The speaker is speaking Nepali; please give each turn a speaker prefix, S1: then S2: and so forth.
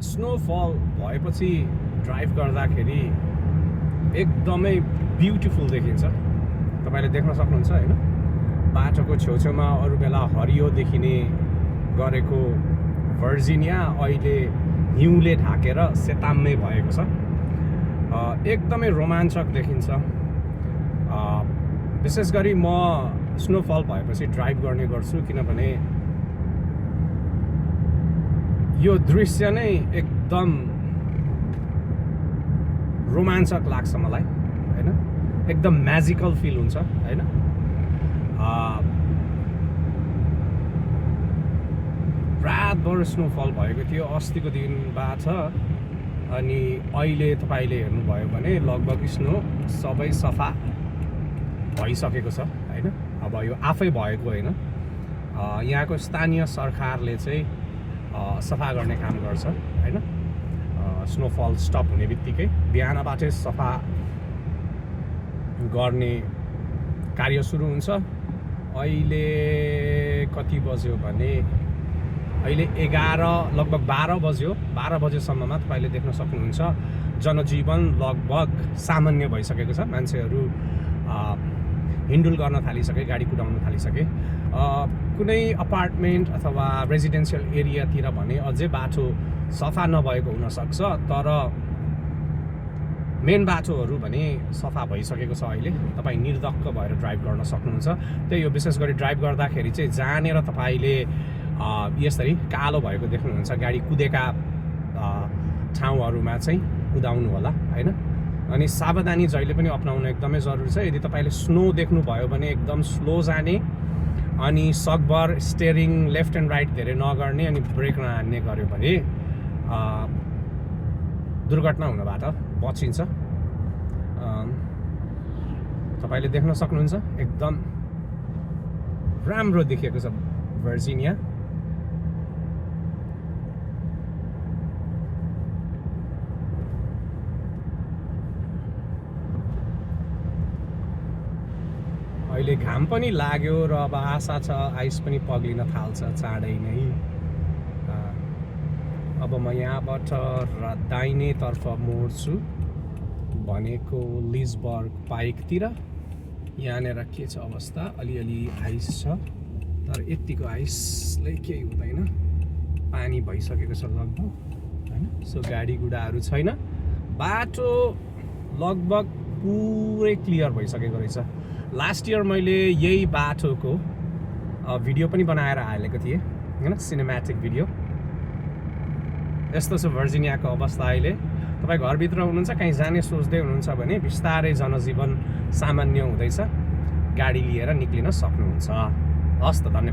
S1: स्नोफल भएपछि ड्राइभ गर्दाखेरि एकदमै ब्युटिफुल देखिन्छ। तपाईँले देख्न सक्नुहुन्छ होइन, बाटोको छेउछेउमा अरू बेला हरियो देखिने गरेको भर्जिनिया अहिले हिउँले ढाकेर सेताम्मै भएको छ। एकदमै रोमाञ्चक देखिन्छ। विशेष गरी म स्नोफल भएपछि ड्राइभ गर्ने गर्छु, किनभने यो दृश्य नै एकदम रोमाञ्चक लाग्छ मलाई होइन, एकदम म्याजिकल फिल हुन्छ होइन। रातभर स्नोफल भएको थियो अस्तिको दिनबाट, अनि अहिले तपाईँले हेर्नुभयो भने लगभग स्नो सबै सफा भइसकेको छ होइन। अब यो आफै भएको होइन, यहाँको स्थानीय सरकारले चाहिँ सफा गर्ने काम गर्छ होइन। स्नोफल स्टप हुने बित्तिकै बिहानबाटै सफा गर्ने कार्य सुरु हुन्छ। अहिले कति बज्यो भने अहिले 11 लगभग 12 बज्यो। 12 बजेसम्ममा तपाईँले देख्न सक्नुहुन्छ जनजीवन लगभग सामान्य भइसकेको छ। मान्छेहरू हिन्डुल गर्न थालिसके, गाडी कुदाउन थालिसके। कुनै अपार्टमेन्ट अथवा रेजिडेन्सियल एरियातिर भने अझै बाटो सफा नभएको हुनसक्छ, तर मेन बाटोहरू भने सफा भइसकेको छ। अहिले तपाईँ निर्धक्क भएर ड्राइभ गर्न सक्नुहुन्छ। त्यही हो, विशेष गरी ड्राइभ गर्दाखेरि चाहिँ जानेर तपाईँले यसरी कालो भएको देख्नुहुन्छ गाडी कुदेका ठाउँहरूमा चाहिँ कुदाउनु होला होइन। अनि सावधानी जहिले पनि अपनाउनु एकदमै जरुरी छ। यदि तपाईँले स्नो देख्नुभयो भने एकदम स्लो जाने, अनि सकभर स्टेरिङ लेफ्ट एन्ड राइट धेरै नगर्ने, अनि ब्रेक नहान्ने गर्यो भने दुर्घटना हुनबाट बचिन्छ। तपाईँले देख्न सक्नुहुन्छ एकदम राम्रो देखिएको छ भर्जिनिया। अहिले घाम पनि लाग्यो र अब आशा छ आइस पनि पग्लिन थाल्छ चाँडै नै। अब म यहाँबाट दाहिनेतर्फ मोड्छु भनेको लिजबर्ग पाइकतिर। यहाँनिर के छ अवस्था, अलिअलि आइस छ, तर यतिको आइसले केही हुँदैन, पानी भइसकेको छ लगभग होइन। सो गाडी गुडाहरू छैन, बाटो लगभग पुरै क्लियर भइसकेको रहेछ। लास्ट इयर मैले यही बाटोको भिडियो पनि बनाएर हालेको थिएँ होइन, सिनेम्याटिक भिडियो। यस्तो छ भर्जिनियाको अवस्था अहिले। तपाईँ घरभित्र हुनुहुन्छ, कहीँ जाने सोच्दै हुनुहुन्छ भने बिस्तारै जनजीवन सामान्य हुँदैछ, गाडी लिएर निक्लिन सक्नुहुन्छ। हस् त, धन्यवाद।